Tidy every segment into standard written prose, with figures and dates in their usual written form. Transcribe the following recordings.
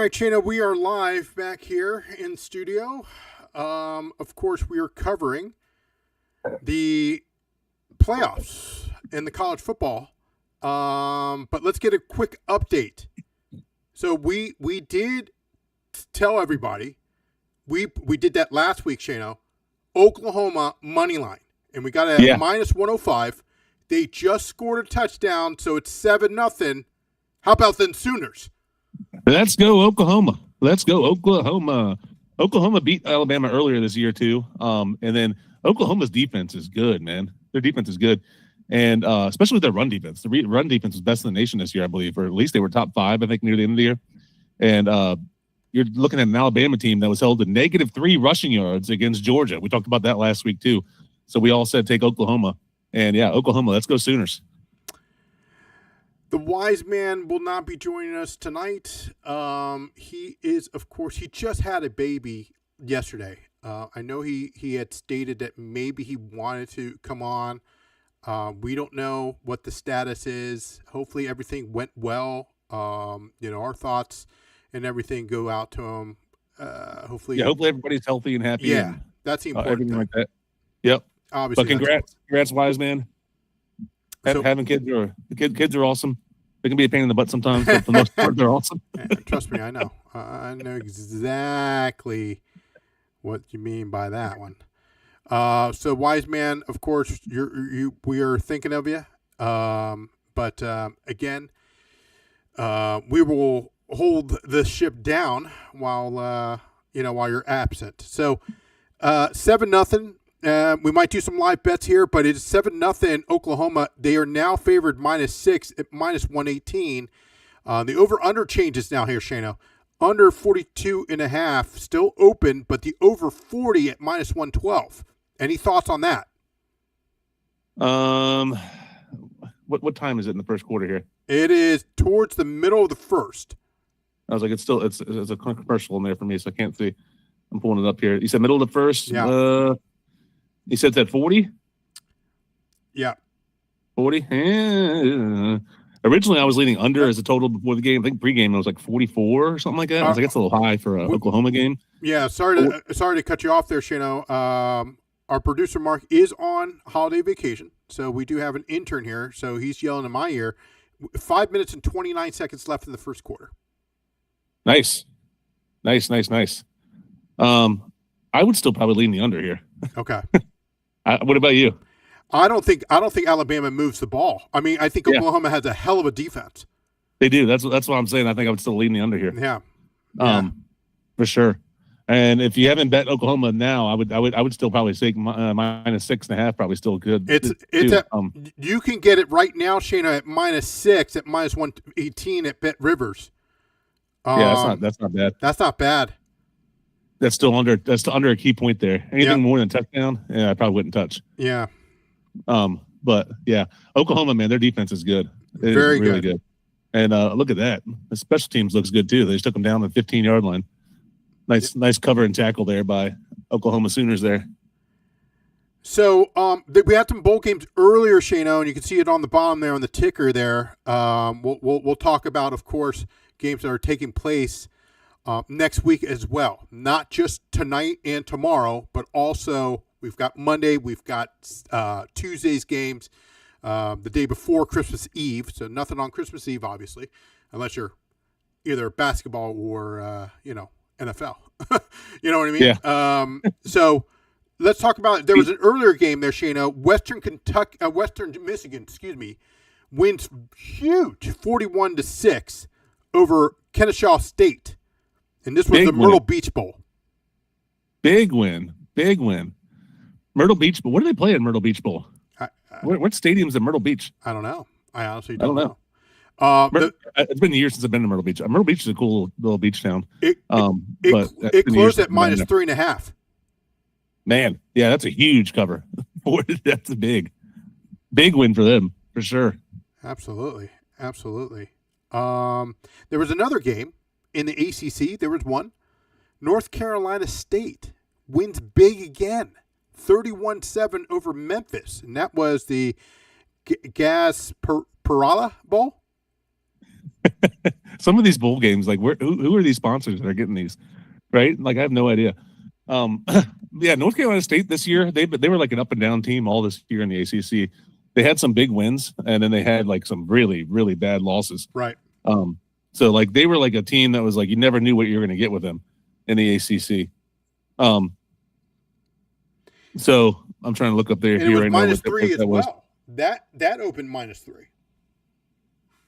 right, Chino, we are live back here in studio. Of course, we are covering the playoffs in the college football. But let's get a quick update. So we did tell everybody, we did that last week, Shano, Oklahoma money line, and we got it at minus 105. They just scored a touchdown, so it's 7-0. How about them Sooners? Let's go Oklahoma. Let's go Oklahoma. Oklahoma beat Alabama earlier this year too. And then Oklahoma's defense is good, man. Their defense is good. And especially with their run defense. The run defense was best in the nation this year, I believe, or at least they were top 5, I think, near the end of the year. And you're looking at an Alabama team that was held to -3 rushing yards against Georgia. We talked about that last week too. So we all said take Oklahoma. And yeah, Oklahoma, let's go Sooners. The wise man will not be joining us tonight. He is, of course, he just had a baby yesterday. I know he had stated that maybe he wanted to come on. We don't know what the status is. Hopefully everything went well. Our thoughts and everything go out to him. Hopefully everybody's healthy and happy. Yeah, and, that's the important everything thing. like that. Yep. Obviously, but congrats, wise man. Having kids kids are awesome. They can be a pain in the butt sometimes, but for the most part, they're awesome. Trust me, I know. I know exactly what you mean by that one. So, wise man, of course, we are thinking of you. But again, we will hold the ship down while you're absent. So, 7-0. We might do some live bets here, but it's 7-0 Oklahoma. They are now favored -6 at -118. The over-under changes now here, Shano. Under 42.5, still open, but the over 40 at -112. Any thoughts on that? What time is it in the first quarter here? It is towards the middle of the first. I was like, it's a commercial in there for me, so I can't see. I'm pulling it up here. You said middle of the first? Yeah. He said that 40? Yeah. 40? Originally, I was leaning under as a total before the game. I think pregame it was like 44 or something like that. I was like, that's a little high for an Oklahoma game. Yeah, sorry to cut you off there, Shano. Our producer, Mark, is on holiday vacation, so we do have an intern here, so he's yelling in my ear. 5 minutes and 29 seconds left in the first quarter. Nice. I would still probably lean the under here. Okay. What about you? I don't think Alabama moves the ball. I mean, I think Oklahoma has a hell of a defense. They do. That's what I'm saying. I think I would still lean the under here. Yeah. For sure. And if you haven't bet Oklahoma now, I would still probably take -6.5. Probably still good. You can get it right now, Shana, at -6 at -118 at Bet Rivers. That's not bad. That's not bad. That's still under a key point there. Anything more than a touchdown, I probably wouldn't touch. Yeah. But yeah, Oklahoma, man, their defense is good. Very really good. And look at that. The special teams looks good too. They just took them down the 15-yard line. Nice cover and tackle there by Oklahoma Sooners there. So we had some bowl games earlier, Shano, and you can see it on the bottom there on the ticker there. We'll talk about, of course, games that are taking place next week as well. Not just tonight and tomorrow, but also we've got Monday, we've got Tuesday's games the day before Christmas Eve. So nothing on Christmas Eve, obviously, unless you're either basketball or, NFL. You know what I mean? Yeah. So let's talk about it. There was an earlier game there, Shano. Western Michigan, wins huge 41-6 over Kennesaw State. And this was the Myrtle Beach Bowl. Big win. Myrtle Beach Bowl. What do they play at Myrtle Beach Bowl? What stadium's at Myrtle Beach? I don't know. I honestly don't know. It's been years since I've been to Myrtle Beach. Myrtle Beach is a cool little beach town. It closed at -3.5. Man, yeah, that's a huge cover. That's a big win for them, for sure. Absolutely. There was another game in the ACC. There was one. North Carolina State wins big again, 31-7 over Memphis, and that was the Gas Perala Bowl. Some of these bowl games, like who are these sponsors that are getting these? Right? Like I have no idea. Yeah, North Carolina State this year, they were like an up and down team all this year in the ACC. They had some big wins, and then they had like some really, really bad losses. Right. So like they were like a team that was like you never knew what you were going to get with them in the ACC. So I'm trying to look up there And here it was right now. -3 as that was. well. That opened -3.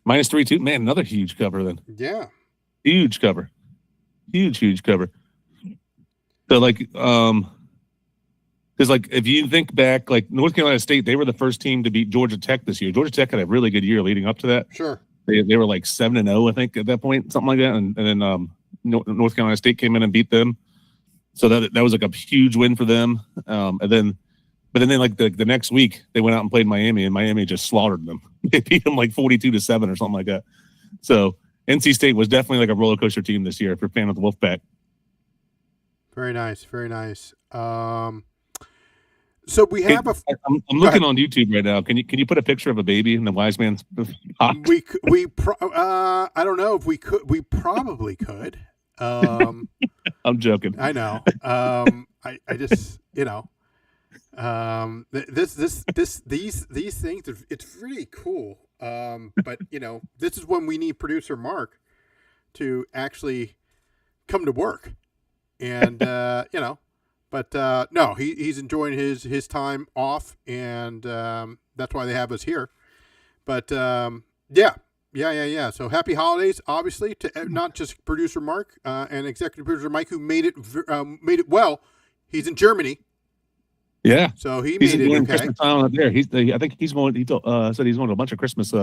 -3 too. Man, another huge cover then. Yeah. Huge cover. Huge cover. So like because like if you think back, like North Carolina State, they were the first team to beat Georgia Tech this year. Georgia Tech had a really good year leading up to that. Sure. They were like 7-0, I think, at that point, something like that. And then North Carolina State came in and beat them. So that was like a huge win for them. But then like the next week they went out and played Miami, and Miami just slaughtered them. They beat them like 42-7 or something like that. So NC State was definitely like a roller coaster team this year if you're a fan of the Wolfpack. Very nice. Very nice. So we have I'm looking on YouTube right now. Can you put a picture of a baby in the wise man's box? I don't know if we could. We probably could. I'm joking. I know. I just these things. It's really cool. But this is when we need producer Mark to actually come to work, and But no, he's enjoying his time off, and that's why they have us here. But yeah. So happy holidays, obviously, to not just producer Mark and executive producer Mike, who made it well. He's in Germany. Yeah, so he's made it okay. Christmas time out there. I think he's going. He said he's going to a bunch of Christmas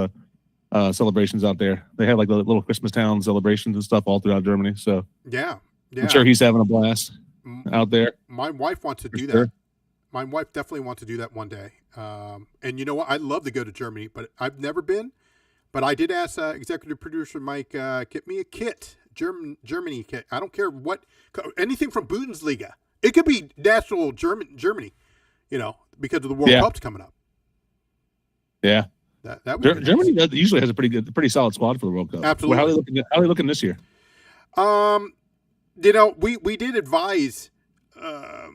celebrations out there. They have like the little Christmas town celebrations and stuff all throughout Germany. So yeah. I'm sure he's having a blast out there. My wife wants to do sure. that. My wife definitely wants to do that one day. And you know what? I'd love to go to Germany, but I've never been. But I did ask executive producer Mike, get me a kit, Germany kit. I don't care what, anything from Bundesliga. It could be national Germany, because of the World Cup's coming up. Yeah. That would Germany usually has a pretty solid squad for the World Cup. Absolutely. Well, how are they looking this year? We did advise. I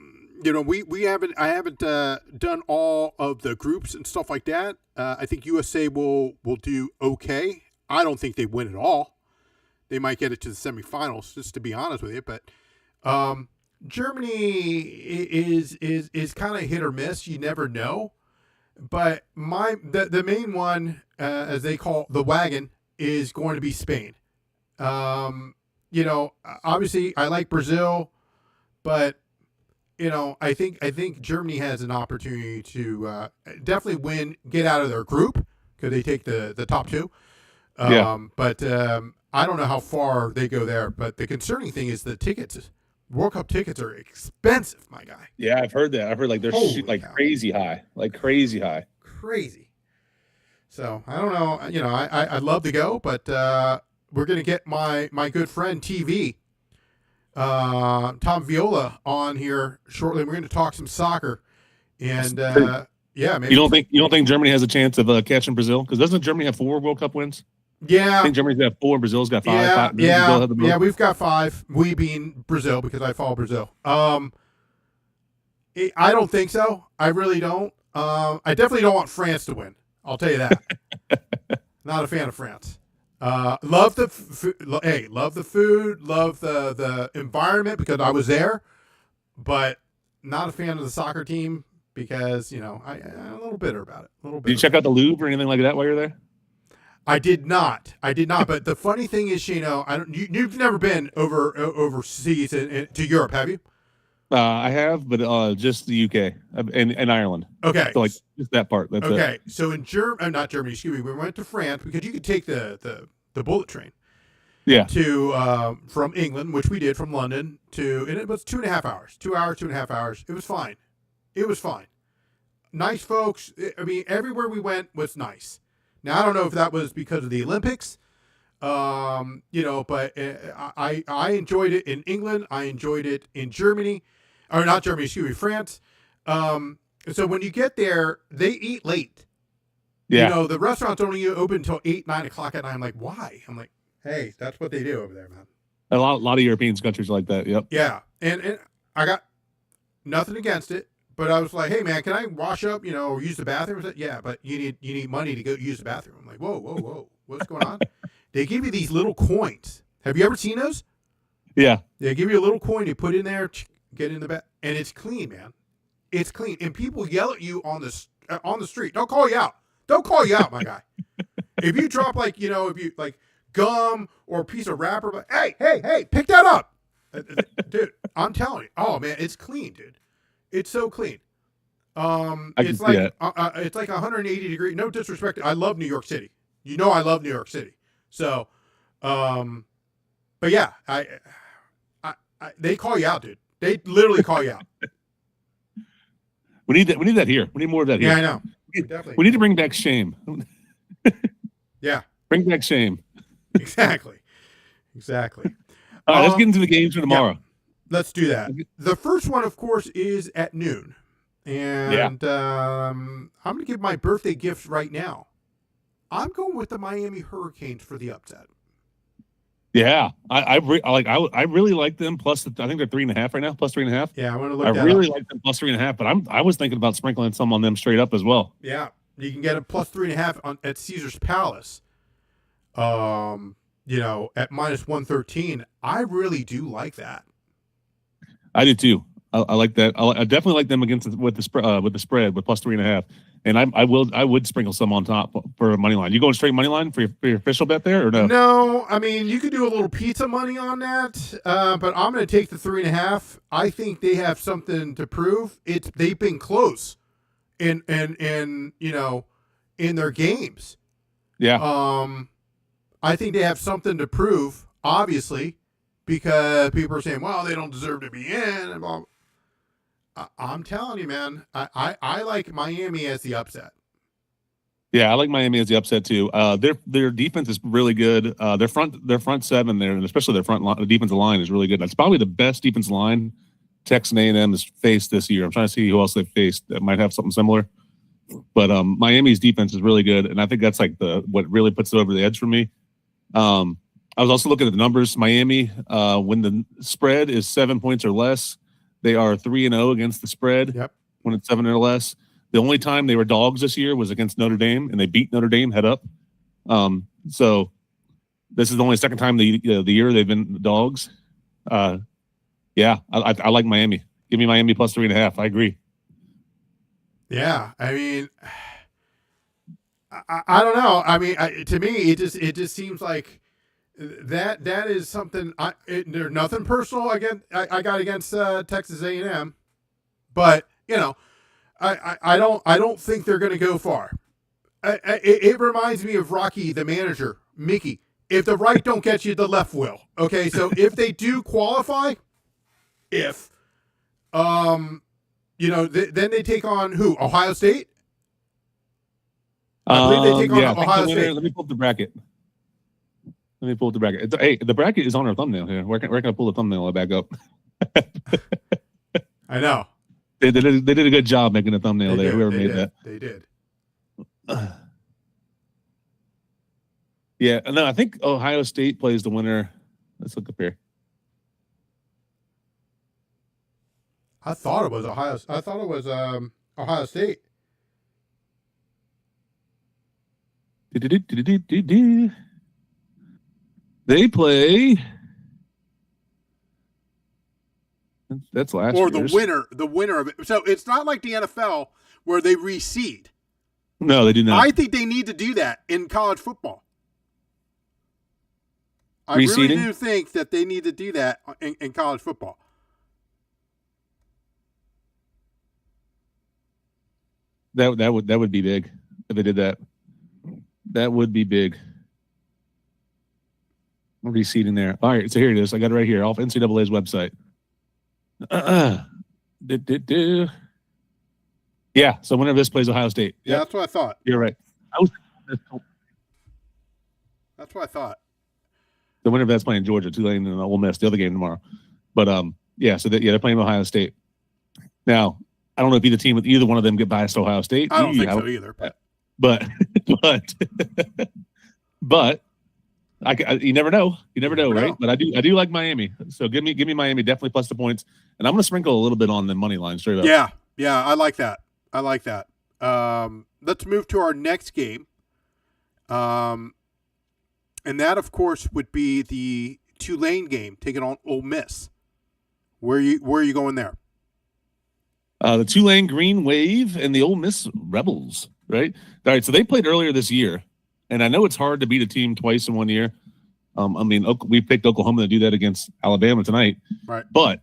haven't done all of the groups and stuff like that. I think USA will do okay. I don't think they win it all. They might get it to the semifinals, just to be honest with you. But Germany is kind of hit or miss. You never know. But the main one, as they call the wagon, is going to be Spain. Obviously I like Brazil, but I think Germany has an opportunity to definitely get out of their group because they take the top two. But I don't know how far they go there. But the concerning thing is the tickets. World Cup tickets are expensive, my guy. Yeah, I've heard that. I've heard like they're crazy high, crazy. So I don't know. I'd love to go, but we're gonna get my good friend TV, Tom Viola, on here shortly. We're gonna talk some soccer, and maybe. You don't think Germany has a chance of catching Brazil? Because doesn't Germany have 4 World Cup wins? Yeah, I think Germany's got 4. Brazil's got 5. Yeah. We've got 5. We being Brazil because I follow Brazil. I don't think so. I really don't. I definitely don't want France to win. I'll tell you that. Not a fan of France. Love the food. Love the food. Love the environment because I was there, but not a fan of the soccer team because I'm a little bitter about it. Did you check out the Louvre or anything like that while you're there? I did not. But the funny thing is, you've never been overseas to Europe, have you? I have, but just the UK and Ireland. Okay, so just that part. That's okay. It. So in not Germany. Excuse me. We went to France because you could take the bullet train. Yeah. To from England, which we did from London and it was 2.5 hours. 2 hours, 2.5 hours. It was fine. Nice folks. I mean, everywhere we went was nice. Now, I don't know if that was because of the Olympics, but I enjoyed it in England. I enjoyed it in Germany, or not Germany, excuse me, France. So when you get there, they eat late. Yeah. The restaurants don't even open until 8, 9 o'clock at night. I'm like, why? I'm like, Hey, that's what they do over there, man. A lot of European countries are like that. Yep. Yeah, and I got nothing against it, but I was like, hey man, can I wash up, or use the bathroom? Said, yeah, but you need money to go use the bathroom. I'm like, whoa, what's going on? They give you these little coins. Have you ever seen those? Yeah. They give you a little coin you put in there, get in the bath, and it's clean, man. It's clean, and people yell at you on the street. Don't call you out. Don't call you out, my guy. If you drop if you like gum or a piece of wrapper, but hey, pick that up, dude. I'm telling you. Oh man, it's clean, dude. It's so clean. It's like it's like 180 degree. No disrespect. I love New York City. I love New York City. So, but yeah, they call you out, dude. They literally call you out. We need that. We need that here. We need more of that here. Yeah, I know. We need to bring back shame. Yeah. Bring back shame. Exactly. All right, let's get into the games for tomorrow. Yeah, let's do that. The first one, of course, is at noon. And I'm going to give my birthday gift right now. I'm going with the Miami Hurricanes for the upset. Yeah, I really like them. Plus, I think they're 3.5 right now. Plus 3.5. Yeah, I want to look. I really like them plus 3.5, but I was thinking about sprinkling some on them straight up as well. Yeah, you can get a plus 3.5 at Caesar's Palace. At minus 113. I really do like that. I do too. I like that. I definitely like them against with the spread with plus 3.5. And I would sprinkle some on top for a money line. You going straight money line for your official bet there or no? No, I mean you could do a little pizza money on that, but I'm going to take the 3.5. I think they have something to prove. They've been close in their games. Yeah. I think they have something to prove, obviously, because people are saying, well, they don't deserve to be in. And blah. I'm telling you, man, I like Miami as the upset. Yeah, I like Miami as the upset too. Their defense is really good. Their front seven there, and especially their the defensive line is really good. That's probably the best defensive line Texas A&M has faced this year. I'm trying to see who else they've faced that might have something similar. But Miami's defense is really good, and I think that's like what really puts it over the edge for me. I was also looking at the numbers. Miami, when the spread is 7 points or less, they are 3-0 against the spread. Yep. When it's 7 or less. The only time they were dogs this year was against Notre Dame, and they beat Notre Dame head up. So this is the only second time the year they've been dogs. Yeah, I like Miami. Give me Miami plus 3.5. I agree. Yeah, I mean, I don't know. I mean, to me, it just seems like that is something. There's nothing personal against I got against Texas A&M, but I don't think they're going to go far. It reminds me of Rocky, the manager, Mickey. If the right don't get you, the left will. Okay, so if they do qualify, then they take on who? Ohio State? I believe they take on Ohio State. Let me pull up the bracket. Hey, the bracket is on our thumbnail here. Where can I pull the thumbnail back up? I know. They did a good job making a thumbnail there. Whoever made that. They did. Yeah, no, I think Ohio State plays the winner. Let's look up here. I thought it was Ohio State. They play. That's last or year's. the winner of it. So it's not like the NFL where they reseed. No, they do not. I think they need to do that in college football. I Reseeding? really do think that they need to do that in college football. That would be big if they did that. That would be big. Reseeding there. All right, so here it is. I got it right here off NCAA's website. Yeah, so winner of this plays Ohio State. Yeah, that's what I thought. You're right. That's what I thought. The winner of that's playing Georgia, Tulane, and Ole Miss. The other game tomorrow. But yeah, so they're playing Ohio State. Now, I don't know if either one of them get biased to Ohio State. I don't think so either. But You never know. You never know, never right? know. But I do like Miami. So give me Miami definitely plus the points, and I'm going to sprinkle a little bit on the money line straight up. Yeah, I like that. Let's move to our next game, and that of course would be the Tulane game taking on Ole Miss. Where are you going there? The Tulane Green Wave and the Ole Miss Rebels, right? All right, so they played earlier this year, and I know it's hard to beat a team twice in 1 year. I mean, we picked Oklahoma to do that against Alabama tonight, right? But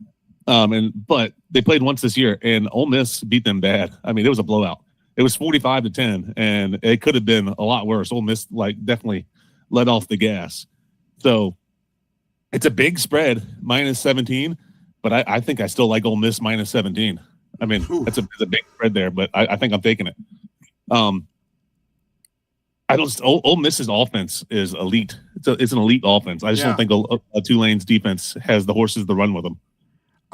they played once this year, and Ole Miss beat them bad. I mean, it was a blowout. It was 45-10, and it could have been a lot worse. Ole Miss definitely let off the gas. So it's a big spread, -17, but I think I still like Ole Miss -17. I mean, it's a big spread there, but I think I'm taking it. Ole Miss's offense is elite. It's an elite offense. I just don't think Tulane's defense has the horses to run with them.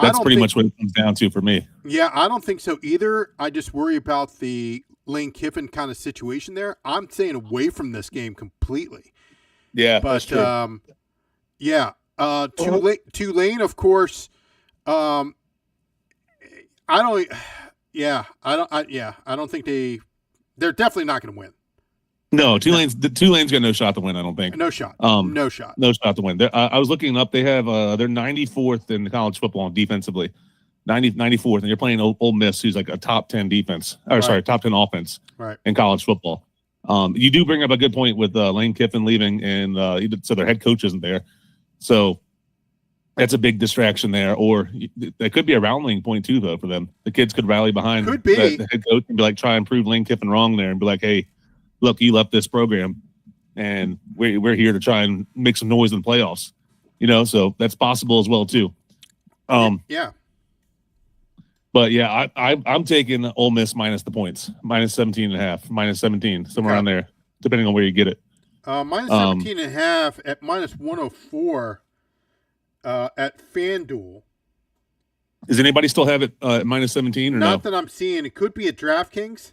That's pretty much what it comes down to for me. Yeah, I don't think so either. I just worry about the Lane Kiffin kind of situation there. I'm staying away from this game completely. Yeah, but that's true. Tulane, of course. I don't think they're definitely not going to win. No, Tulane's got no shot to win. I don't think. No shot. No shot to win. I was looking up. They have they're 94th in college football defensively, 94th, and you're playing Ole Miss, who's like a top 10 defense. Top 10 offense. Right. In college football. You do bring up a good point with Lane Kiffin leaving, and so their head coach isn't there. So that's a big distraction there. Or that could be a rallying point too, though, for them. The kids could rally behind the head coach and be like, try and prove Lane Kiffin wrong there, and be like, hey, look, you left this program, and we're here to try and make some noise in the playoffs. So that's possible as well too. Yeah. But yeah, I'm taking Ole Miss minus the points, -17.5, -17, somewhere around there, depending on where you get it. -17.5 at -104 at FanDuel. Does anybody still have it at -17 or no? Not that I'm seeing. It could be at DraftKings.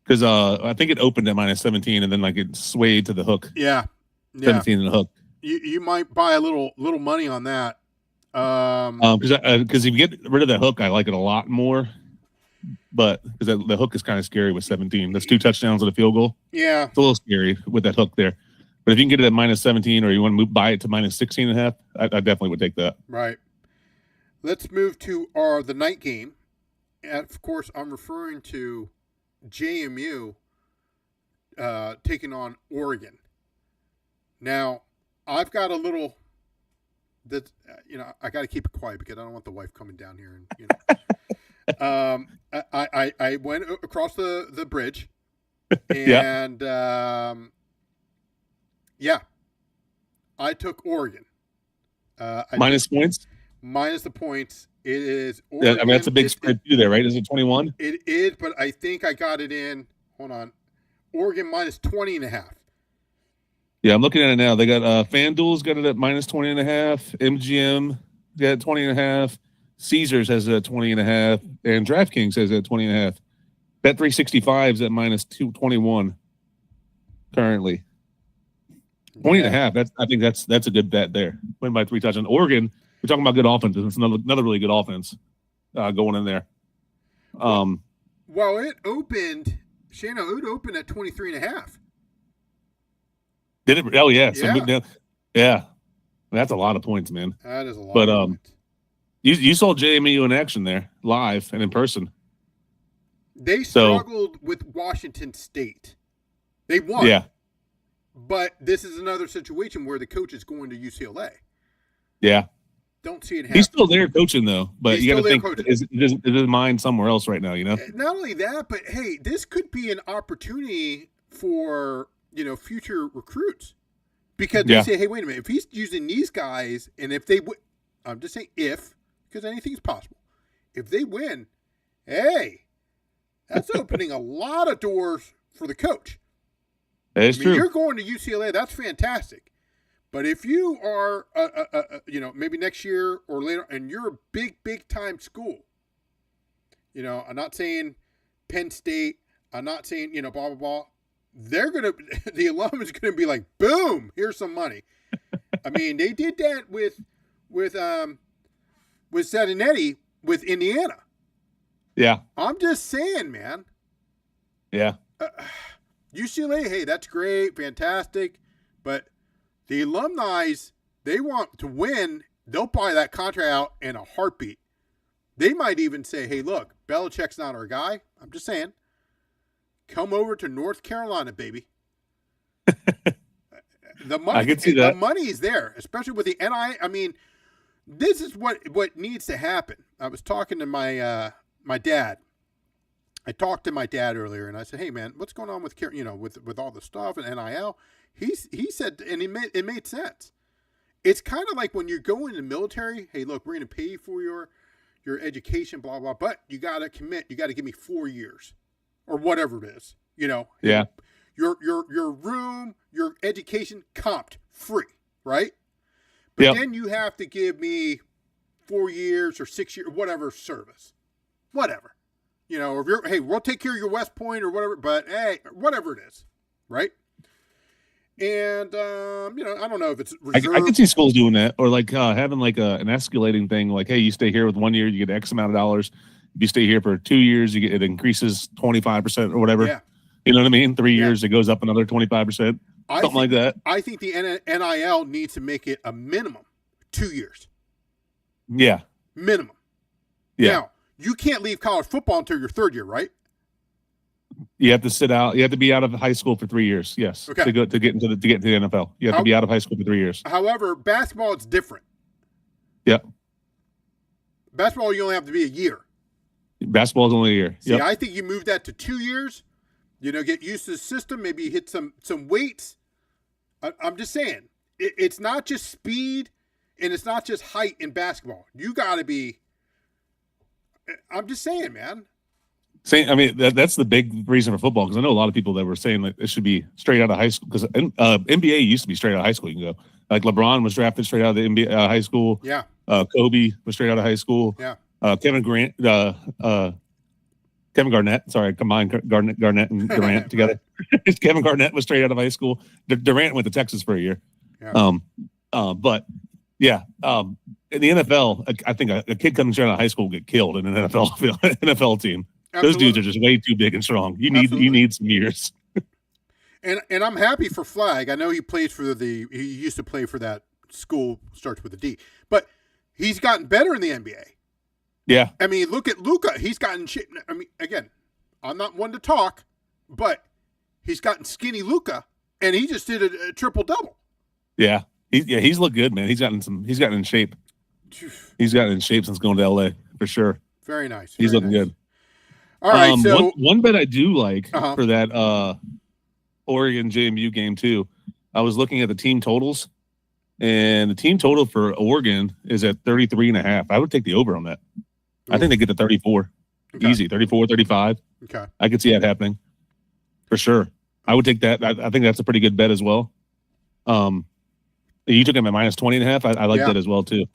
Because I think it opened at -17 and then it swayed to the hook. Yeah. 17 and the hook. You might buy a little money on that. Because if you get rid of the hook, I like it a lot more. But because the hook is kind of scary with 17. That's 2 touchdowns and a field goal. Yeah, it's a little scary with that hook there. But if you can get it at -17 or you want to buy it to -16.5, I definitely would take that. Right. Let's move to the night game. And of course, I'm referring to JMU taking on Oregon. Now, I've got a little that I got to keep it quiet because I don't want the wife coming down here and I went across the bridge and I took Oregon. Minus points. Minus the points. It is Oregon. Yeah, I mean that's a big spread too there, right? Is it 21? It is, but I think I got it in. Hold on. Oregon -20.5. Yeah, I'm looking at it now. They got FanDuel's got it at -20.5. MGM got 20.5. Caesars has it at 20.5, and DraftKings has it at 20.5. Bet365's at -221 currently. 20.5. I think that's a good bet there. Win by 3 touchdowns. Oregon, we're talking about good offenses. It's another really good offense going in there. Well, it opened, Shano, it opened at 23.5. Did it? Oh yeah. So yeah. Yeah. That's a lot of points, man. That is a lot. But of points. You saw JMU in action there, live and in person. They struggled with Washington State. They won. Yeah. But this is another situation where the coach is going to UCLA. Yeah. Don't see it happen. He's still there coaching, though. But you got to think, is his mind somewhere else right now, Not only that, but, hey, this could be an opportunity for, future recruits. Because they say, hey, wait a minute. If he's using these guys, and if they would, I'm just saying if, because anything's possible. If they win, hey, that's opening a lot of doors for the coach. That is true. You're going to UCLA. That's fantastic. But if you are, maybe next year or later, and you're a big time school, I'm not saying Penn State. I'm not saying, blah, blah, blah. the alum is gonna be like, boom, here's some money. I mean, they did that with Satinetti with Indiana. Yeah. I'm just saying, man. Yeah. UCLA, hey, that's great, fantastic, but the alumni, they want to win. They'll buy that contract out in a heartbeat. They might even say, hey, look, Belichick's not our guy. I'm just saying. Come over to North Carolina, baby. The money, I can see that. The money is there, especially with the NIL. I mean, this is what needs to happen. I was talking to my dad. I talked to my dad earlier, and I said, "Hey, man, what's going on with with all the stuff and NIL?" He said, and it made sense. It's kind of like when you're going in the military. Hey, look, we're going to pay you for your education, blah blah, but you got to commit. You got to give me 4 years, or whatever it is. Yeah. Your room, your education comped free, right? But then you have to give me 4 years or 6 years, whatever service, whatever. If you're, hey, we'll take care of your West Point or whatever, but hey, whatever it is, right? And I don't know if it's reserved. I could see schools doing that, or like having like an escalating thing, like, hey, you stay here with 1 year, you get X amount of dollars. If you stay here for 2 years, it increases 25% or whatever. Yeah. You know what I mean? 3 years, it goes up another 25%, something like that. I think the NIL needs to make it a minimum 2 years. Yeah. Minimum. Yeah. Now, you can't leave college football until your third year, right? You have to sit out. You have to be out of high school for 3 years. Yes. Okay. To get into the NFL, you have to be out of high school for 3 years. However, basketball is different. Yeah. Basketball, you only have to be a year. Basketball is only a year. See, I think you move that to 2 years. Get used to the system. Maybe hit some weights. I'm just saying, it's not just speed, and it's not just height in basketball. You got to be. I'm just saying, man. I mean, that's the big reason for football, because I know a lot of people that were saying that it should be straight out of high school, because NBA used to be straight out of high school. You can go like LeBron was drafted straight out of the NBA high school. Yeah. Kobe was straight out of high school. Yeah. Kevin Garnett. Sorry, I combined Garnett and Durant together. Kevin Garnett was straight out of high school. Durant went to Texas for a year. Yeah. But yeah, in the NFL, I think a kid coming straight out of high school will get killed in an NFL team. Absolutely. Those dudes are just way too big and strong. You need some years. And I'm happy for Flag. I know he used to play for that school, starts with a D, but he's gotten better in the NBA. Yeah. I mean, look at Luka. He's gotten shit. I mean, again, I'm not one to talk, but he's gotten skinny Luka, and he just did a triple-double. Yeah. He's looked good, man. He's gotten in shape. He's gotten in shape since going to LA, for sure. Very nice. He's looking good. All right, so one bet I do like for that Oregon JMU game too. I was looking at the team totals, and the team total for Oregon is at 33.5. I would take the over on that. I think they get to 34. Okay. Easy, 34, 35. Okay. I could see that happening for sure. I would take that. I think that's a pretty good bet as well. You took him at minus 20.5. I like that as well too.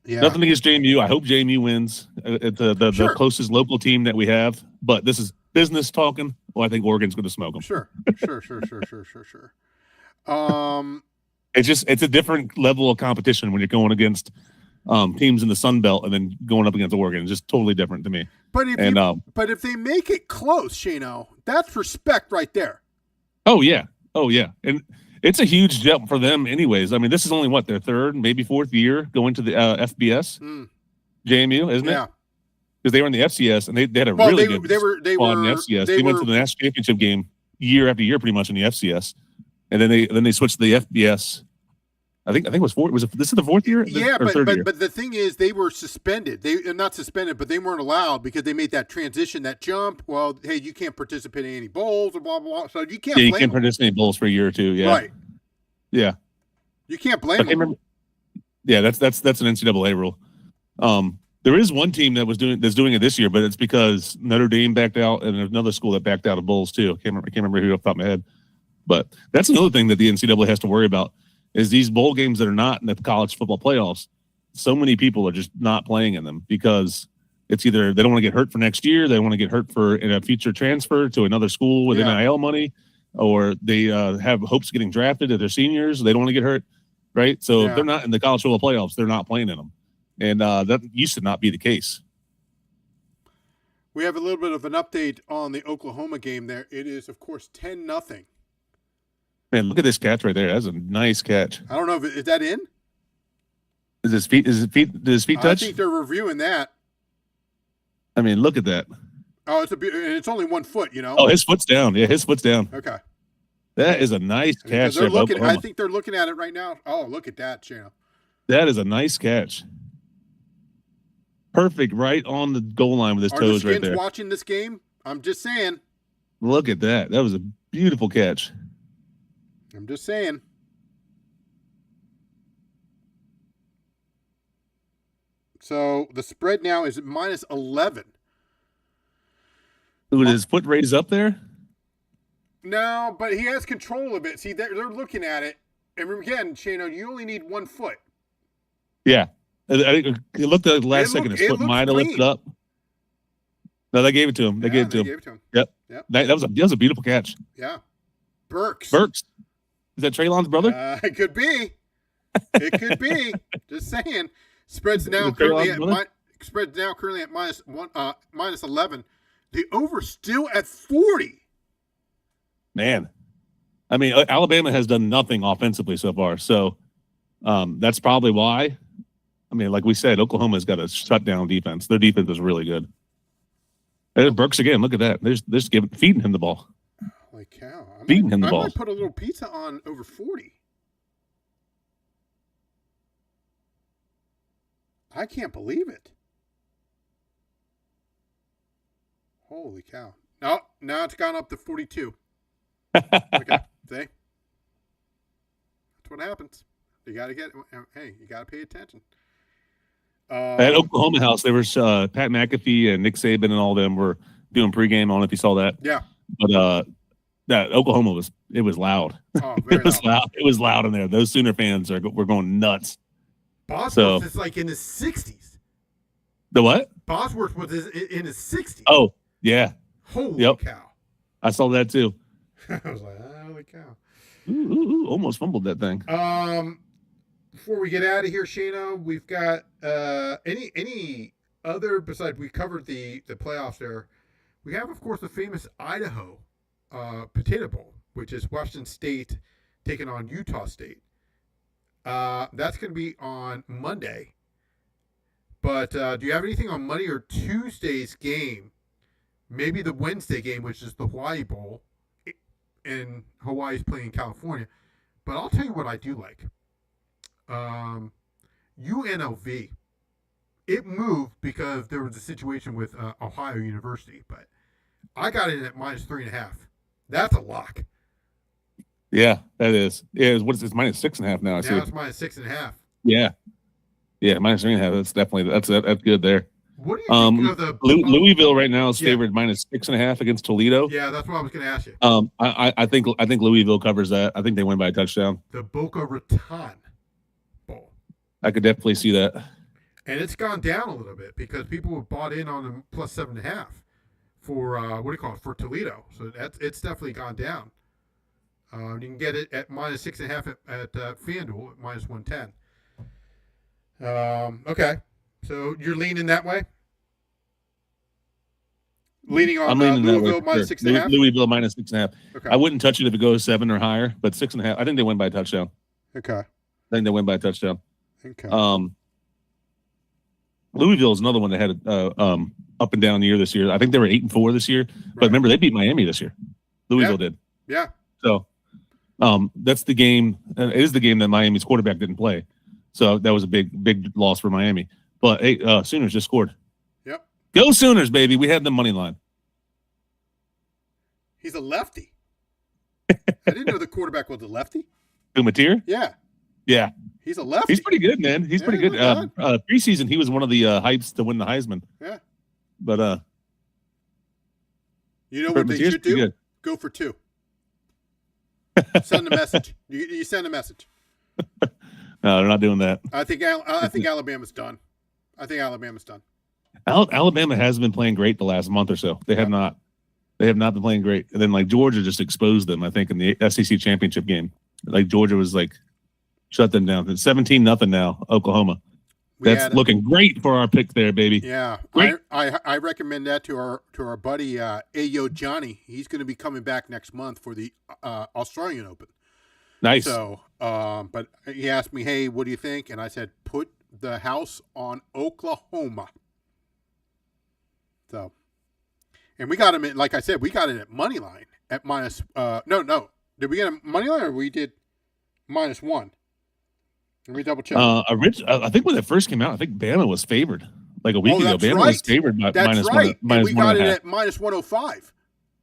Yeah. Nothing against JMU. I hope JMU wins. It's the closest local team that we have. But this is business talking. Well, I think Oregon's going to smoke them. Sure. It's a different level of competition when you're going against teams in the Sun Belt and then going up against Oregon. It's just totally different to me. But if they make it close, Shano, that's respect right there. Oh yeah, and it's a huge jump for them, anyways. I mean, this is only their third, maybe fourth year going to the FBS, JMU, isn't it? Yeah, because they were in the FCS and they had a really good they were in the FCS. They went to the national championship game year after year, pretty much in the FCS, and then they switched to the FBS. I think it was four. This is the fourth year? But the thing is, they were suspended. They not suspended, but they weren't allowed because they made that transition, that jump. Well, hey, you can't participate in any bowls or blah blah blah. So you can't. Yeah, you can't participate in bowls for a year or two. Yeah, right. Yeah, you can't blame them. Yeah, that's an NCAA rule. There is one team that's doing it this year, but it's because Notre Dame backed out, and there's another school that backed out of bowls too. I can't remember who off the top of my head, but that's another thing that the NCAA has to worry about. Is these bowl games that are not in the college football playoffs, so many people are just not playing in them because it's either they don't want to get hurt for next year, they want to get hurt for in a future transfer to another school with NIL money. or they have hopes of getting drafted, or they're seniors, they don't want to get hurt, right? So if they're not in the college football playoffs, they're not playing in them, and that used to not be the case. We have a little bit of an update on the Oklahoma game there. It is, of course, 10-0. Man, look at this catch right there. That's a nice catch. I don't know is that in? Is his feet? Did his feet touch? I think they're reviewing that. I mean, look at that. Oh, it's only 1 foot, you know. Oh, his foot's down. Yeah, his foot's down. Okay. That is a nice catch. They're looking. I think they're looking at it right now. Oh, look at that, Chano. That is a nice catch. Perfect, right on the goal line with his toes right there. Watching this game, I'm just saying. Look at that. That was a beautiful catch. I'm just saying. So the spread now is minus 11. Ooh, did his foot raise up there? No, but he has control of it. See, they're looking at it. And again, Shano, you only need 1 foot. Yeah. It looked like the last second his foot might have lifted up. No, they gave it to him. They gave it to him. Yep. That was a beautiful catch. Yeah. Burks. Is that Traylon's brother? It could be. It could be. Just saying. Spreads now currently at minus 11. The over still at 40. Man, I mean, Alabama has done nothing offensively so far, so that's probably why. I mean, like we said, Oklahoma's got a shutdown defense. Their defense is really good. There's Burks again. Look at that. They're just feeding him the ball. Holy cow! Feeding him the ball. I might put a little pizza on over 40. I can't believe it. Holy cow. No, now it's gone up to 42. Okay, see? That's what happens. You got to you got to pay attention. At Oklahoma House, there was Pat McAfee and Nick Saban and all of them were doing pregame. I don't know if you saw that. Yeah. But that Oklahoma was loud. Oh, very loud. It was loud in there. Those Sooner fans were going nuts. Bosworth is like in his 60s. The what? Bosworth was in his 60s. Oh, yeah. Holy cow. I saw that too. I was like, holy cow. Ooh, almost fumbled that thing. Before we get out of here, Shano, we've got any other besides we covered the playoffs there. We have, of course, the famous Idaho Potato Bowl, which is Washington State taking on Utah State. That's going to be on Monday. But do you have anything on Monday or Tuesday's game? Maybe the Wednesday game, which is the Hawaii Bowl, and Hawaii's playing California. But I'll tell you what I do like. UNLV. It moved because there was a situation with Ohio University, but I got it at minus 3.5. That's a lock. Yeah, that is. Yeah, what is this? Minus 6.5 now. I see. Now it's minus 6.5. Yeah, minus 3.5. That's definitely that's good there. What do you think of the Louisville right now is favored minus 6.5 against Toledo? Yeah, that's what I was going to ask you. I think Louisville covers that. I think they win by a touchdown. The Boca Raton Bowl. I could definitely see that. And it's gone down a little bit because people have bought in on the plus 7.5 for for Toledo. So it's definitely gone down. You can get it at minus 6.5 at FanDuel at minus 110. Okay. So you're leaning that way? Leaning on Louisville minus 6.5? Louisville minus 6.5. Okay. I wouldn't touch it if it goes 7 or higher, but 6.5. I think they win by a touchdown. Okay. I think they win by a touchdown. Okay. Louisville is another one that had up and down year this year. I think they were 8-4 this year, but remember they beat Miami this year. Louisville did. Yeah. So that's the game. It is the game that Miami's quarterback didn't play. So that was a big loss for Miami. But hey, Sooners just scored. Yep. Go Sooners, baby. We have the money line. He's a lefty. I didn't know the quarterback was a lefty. Umatir? Yeah. Yeah. He's a lefty. He's pretty good, man. He's pretty good. Preseason, he was one of the hypes to win the Heisman. Yeah. But you know what they should do? Good. Go for 2. Send a message. You send a message. No, they're not doing that. I think Alabama's done. Alabama hasn't been playing great the last month or so. They have not. They have not been playing great. And then like Georgia just exposed them, I think, in the SEC championship game. Like Georgia was like shut them down. It's 17-0 now, Oklahoma. That's looking great for our pick there, baby. Yeah, great. I recommend that to our buddy Ayo Johnny. He's going to be coming back next month for the Australian Open. Nice. So, but he asked me, "Hey, what do you think?" And I said, "Put the house on Oklahoma." So, and we got him at, like I said, we got it at money line at minus. No, did we get a money line or we did -1? Let me double check. I think when it first came out, I think Bama was favored like a week ago. Bama was favored by that's minus right. one. We got it at -105.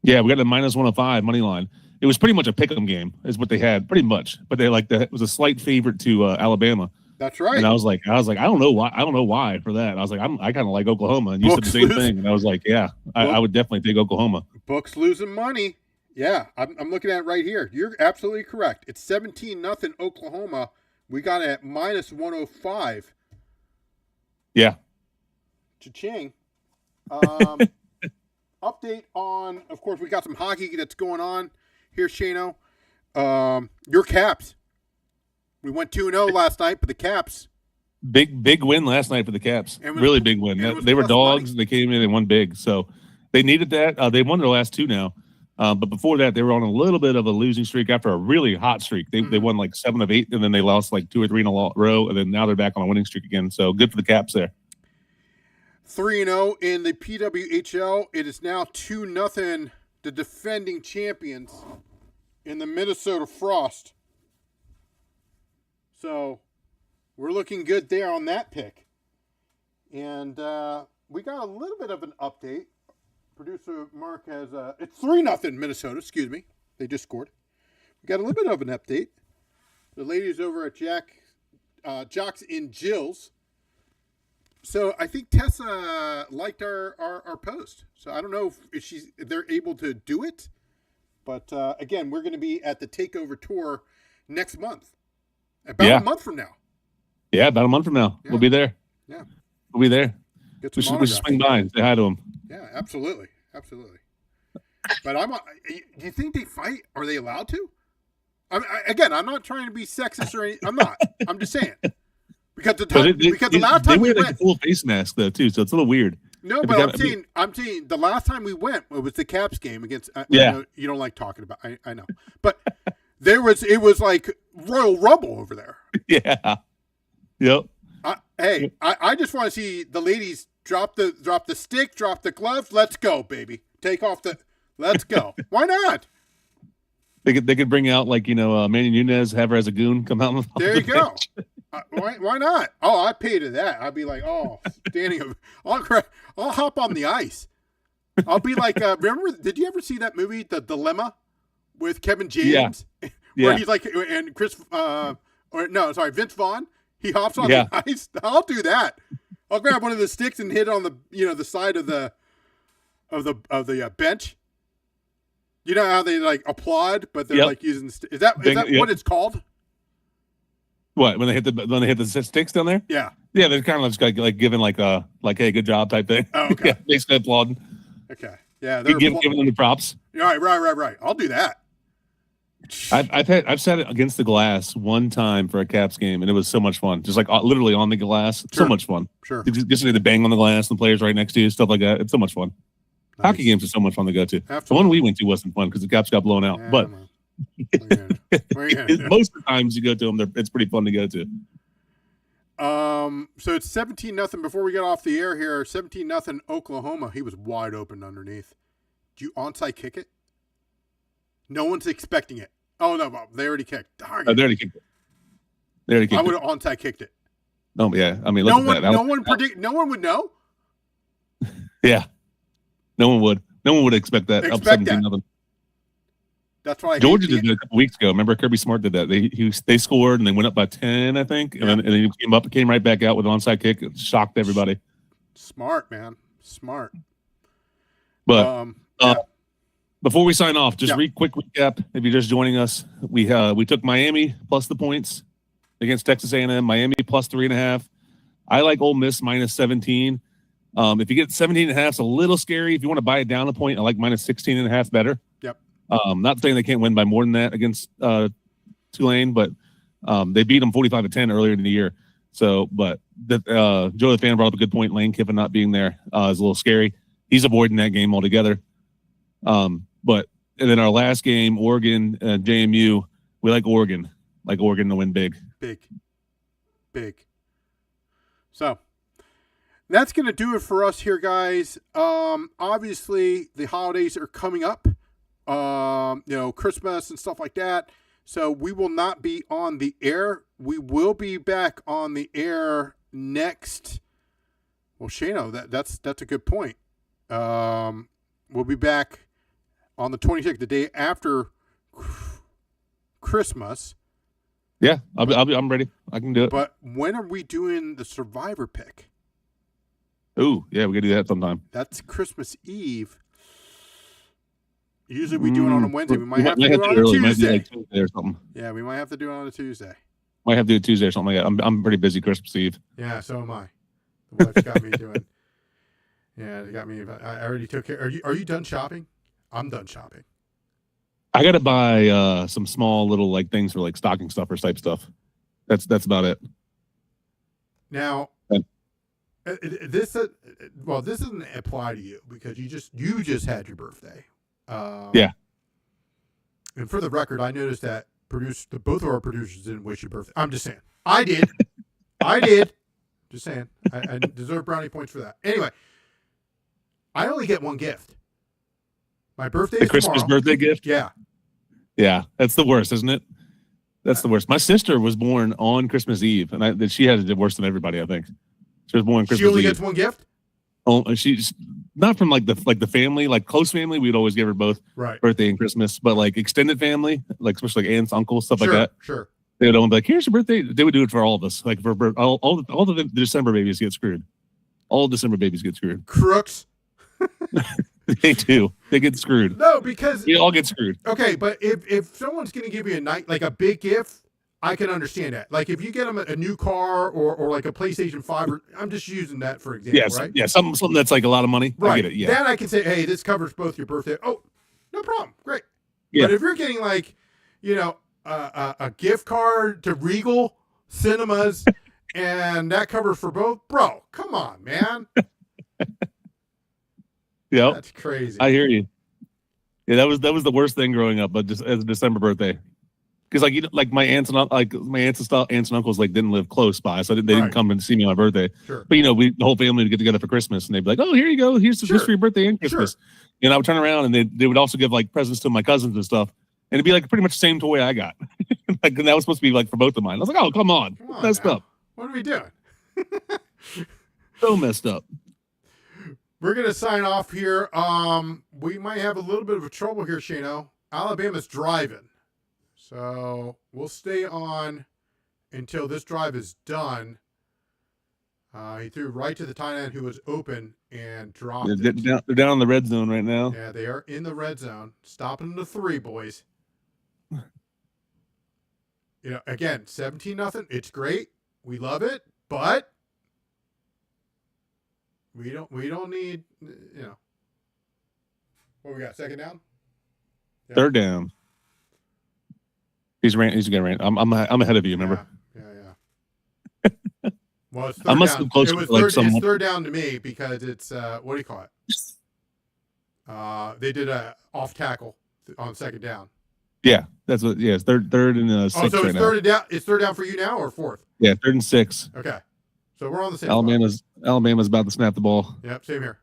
Yeah, we got the -105 money line. It was pretty much a pick'em game, is what they had, pretty much. But they it was a slight favorite to Alabama. That's right. And I was like, I don't know why for that. I was like, I kind of like Oklahoma, and you said the same thing. And I was like, yeah, I would definitely take Oklahoma. Books losing money. Yeah, I'm looking at it right here. You're absolutely correct. It's 17-0 Oklahoma. We got it at -105. Yeah. Cha-ching. Update on, of course, we got some hockey that's going on here, Shano. Your Caps. We went 2-0 last night, but the Caps. Big win last night for the Caps. Really big win. They were dogs. Money. They came in and won big. So they needed that. They won their last two now. But before that, they were on a little bit of a losing streak after a really hot streak. They won like 7 of 8, and then they lost like 2 or 3 in a row, and then now they're back on a winning streak again. So good for the Caps there. 3-0 in the PWHL. It is now 2-0 the defending champions in the Minnesota Frost. So we're looking good there on that pick. And we got a little bit of an update. Producer Mark has it's 3-0 Minnesota, excuse me. They just scored. We got a little bit of an update. The ladies over at Jocks in Jill's. So I think Tessa liked our post. So I don't know if they're able to do it. But again, we're going to be at the Takeover Tour next month. About a month from now. Yeah, about a month from now. Yeah. We'll be there. Yeah. We'll be there. We should swing by and say hi to them. Yeah, absolutely. Absolutely. But do you think they fight? Are they allowed to? I'm not trying to be sexist or anything. I'm not. I'm just saying. Because the last time we went, like a full face mask though too, so it's a little weird. No, but I'm saying the last time we went, it was the Caps game against. You don't like talking about. I know, but it was like Royal Rumble over there. Yeah. Yep. I just want to see the ladies drop the stick, drop the gloves. Let's go, baby. Take off the. Let's go. Why not? They could bring out like Manny Nunez, have her as a goon, come out. There you go. Why not? Oh, I pay to that. I'd be like, standing. I'll hop on the ice. I'll be like, remember? Did you ever see that movie, The Dilemma, with Kevin James? Yeah. Where he's like, and Vince Vaughn. He hops on the ice. I'll do that. I'll grab one of the sticks and hit it on the the side of the bench. You know how they like applaud, but they're like using. Is that what it's called? What, when they hit the sticks down there? Yeah. Yeah, they're kind of just like giving like hey, good job type thing. Oh, okay. Yeah, basically applauding. Okay. Yeah, they're giving them the props. Right. I'll do that. I've sat against the glass one time for a Caps game, and it was so much fun. Just like literally on the glass, so much fun. Sure. Just to bang on the glass, and the players right next to you, stuff like that. It's so much fun. Nice. Hockey games are so much fun to go to. Absolutely. The one we went to wasn't fun because the Caps got blown out. Yeah, but most of the times you go to them, it's pretty fun to go to. So it's 17-0 before we get off the air here. 17-0 Oklahoma. He was wide open underneath. Do you onside kick it? No one's expecting it. Oh no, Bob! They already kicked. They already kicked it. I would have onside kicked it. No, yeah. I mean, look at that. No one would know. Yeah, no one would. No one would expect that. Up 17-0. That's why Georgia did it a couple weeks ago. Remember, Kirby Smart did that. They scored and they went up by 10, I think, and then he came right back out with an onside kick. It shocked everybody. Smart, man. Smart. But before we sign off, just quick recap. If you're just joining us, we took Miami plus the points against Texas A&M. Miami plus 3.5. I like Ole Miss minus 17. If you get 17.5, it's a little scary. If you want to buy it down a point, I like minus 16.5 better. Yep. Not saying they can't win by more than that against Tulane, but they beat them 45-10 earlier in the year. So, but Joe the fan brought up a good point. Lane Kiffin not being there is a little scary. He's avoiding that game altogether. But and then our last game, Oregon, JMU, we like Oregon to win big. Big. So that's going to do it for us here, guys. Obviously, the holidays are coming up. Christmas and stuff like that. So we will not be on the air. We will be back on the air next. Well, Shano, that's a good point. We'll be back on the 26th, the day after Christmas. Yeah, I'm ready. I can do it. But when are we doing the Survivor pick? Ooh, yeah, we can do that sometime. That's Christmas Eve. Usually we do it on a Wednesday. We might have to do it on a Tuesday. Tuesday Or something. Yeah, we might have to do it on a Tuesday. Might have to do it Tuesday or something like that. I'm pretty busy Christmas Eve. Yeah, so am I. The wife's got me doing. Yeah, they got me. I already took care. Are you done shopping? I'm done shopping. I got to buy some small little like things for like stocking stuffers type stuff. That's about it. Now, this doesn't apply to you because you just had your birthday. Yeah. And for the record, I noticed that both of our producers didn't wish you birthday. I'm just saying. I did. Just saying. I deserve brownie points for that. Anyway, I only get one gift. My birthday is Christmas tomorrow. birthday gift? Yeah. Yeah. That's the worst, isn't it? That's the worst. My sister was born on Christmas Eve, and she had it worse than everybody, I think. She was born on Christmas Eve. She only gets one gift? Oh, she's not from like the family, like close family. We'd always give her both birthday and Christmas, but like extended family, like especially like aunts, uncles, stuff like that. Sure. They would all be like, "Here's your birthday." They would do it for all of us, like for all the December babies get screwed. All December babies get screwed. Crooks. They do. They get screwed. No, because we all get screwed. Okay, but if someone's going to give you a big gift, I can understand that. Like if you get them a new car or like a PlayStation 5, I'm just using that for example, right? Yeah, something that's like a lot of money. Right. I get it, yeah. Then I can say, hey, this covers both your birthday. Oh, no problem. Great. Yeah. But if you're getting like, a gift card to Regal Cinemas and that covers for both, bro, come on, man. Yeah. That's crazy. I hear you. Yeah, that was the worst thing growing up, but just as a December birthday. Because like my aunts and uncles like didn't live close by, so they didn't come and see me on my birthday. Sure. But the whole family would get together for Christmas, and they'd be like, "Oh, here you go. Here's this for your birthday and Christmas." Sure. And I would turn around, and they would also give like presents to my cousins and stuff, and it'd be like pretty much the same toy I got. Like and that was supposed to be like for both of mine. I was like, "Oh, come on messed up. What are we doing?" So messed up. We're gonna sign off here. We might have a little bit of a trouble here, Shano. Alabama's driving. So we'll stay on until this drive is done. He threw right to the tight end who was open and dropped it. They're down in the red zone right now. Yeah, they are in the red zone. Stopping the 3, boys. Again, 17-0. It's great. We love it, but we don't need, What we got? Second down? Yeah. Third down. He's gonna ran. I'm ahead of you. Remember? Yeah. Well, it's third I must down. Have close It was like it's third down to me because it's what do you call it? They did a off tackle on second down. Yeah, that's what. Yeah, it's third and 6 so right it's now. third down. It's third down for you now or fourth? Yeah, 3rd and 6. Okay, so we're on the same. Alabama's about to snap the ball. Yep, same here.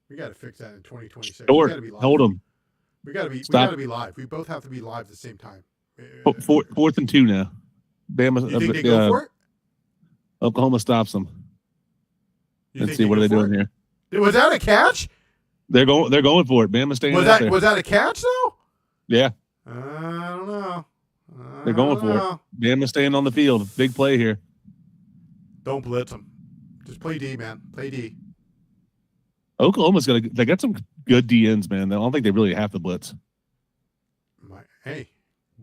We got to fix that in 2026. Hold them. We got to be live. We both have to be live at the same time. 4th and 2 now. Bama. You think they go for it? Oklahoma stops them. Let's see what are they doing here. Was that a catch? They're going for it. Bama staying out there. Was that a catch though? Yeah. I don't know. They're going for it. Bama staying on the field. Big play here. Don't blitz them. Just play D, man. Play D. Oklahoma's they got some good DNs, man. I don't think they really have to blitz. Hey,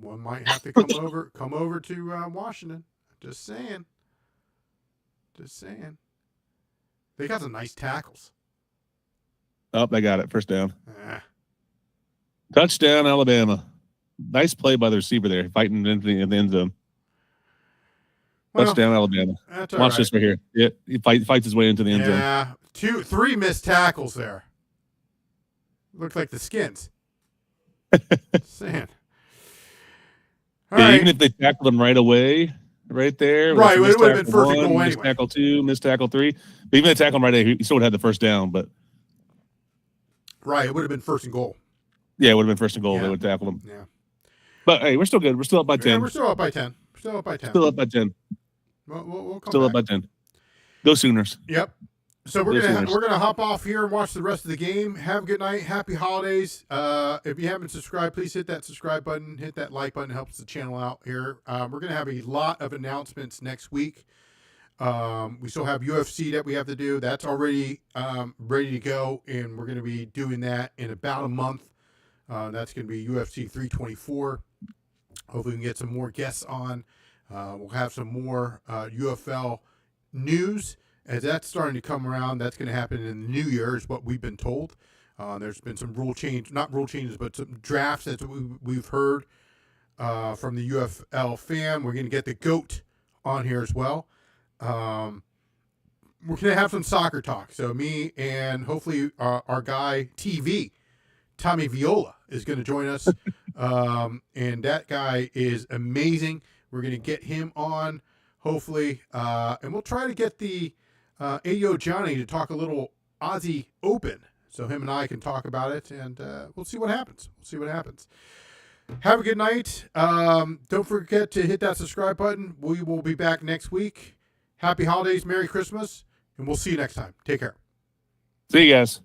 one might have to come over to Washington. Just saying. They got some nice tackles. Oh, they got it. First down. Eh. Touchdown, Alabama. Nice play by the receiver there, fighting into the end zone. Well, Touchdown, Alabama. Watch right. This right here. Yeah, he fights his way into the end zone. Yeah, 3 missed tackles there. Looked like the Skins. Saying. Even if they tackled him right away, right there. Right, it would have been first and goal anyway. Missed tackle 2, missed tackle 3. But even if they tackle him right there, he still would have had the first down. But right, it would have been first and goal. Yeah, it would have been first and goal. Yeah. They would tackle him. Yeah. But hey, we're still good. We're still up by 10. Yeah, we're still up by 10. Still up by 10. We'll come still back. up by 10. Go Sooners. Yep. So we're gonna hop off here and watch the rest of the game. Have a good night. Happy holidays. If you haven't subscribed, please hit that subscribe button. Hit that like button. It helps the channel out here. We're gonna have a lot of announcements next week. We still have UFC that we have to do. That's already ready to go, and we're gonna be doing that in about a month. That's gonna be UFC 324. Hopefully we can get some more guests on. We'll have some more UFL news. As that's starting to come around, that's going to happen in the new year is what we've been told. There's been some not rule changes, but some drafts that we've heard from the UFL fan. We're going to get the GOAT on here as well. We're going to have some soccer talk. So me and hopefully our guy TV, Tommy Viola, is going to join us. And that guy is amazing. We're going to get him on, hopefully. And we'll try to get the Ayo Johnny to talk a little Aussie Open, so him and I can talk about it, and we'll see what happens. Have a good night. Don't forget to hit that subscribe button. We will be back next week. Happy holidays, Merry Christmas, and we'll see you next time. Take care. See you guys.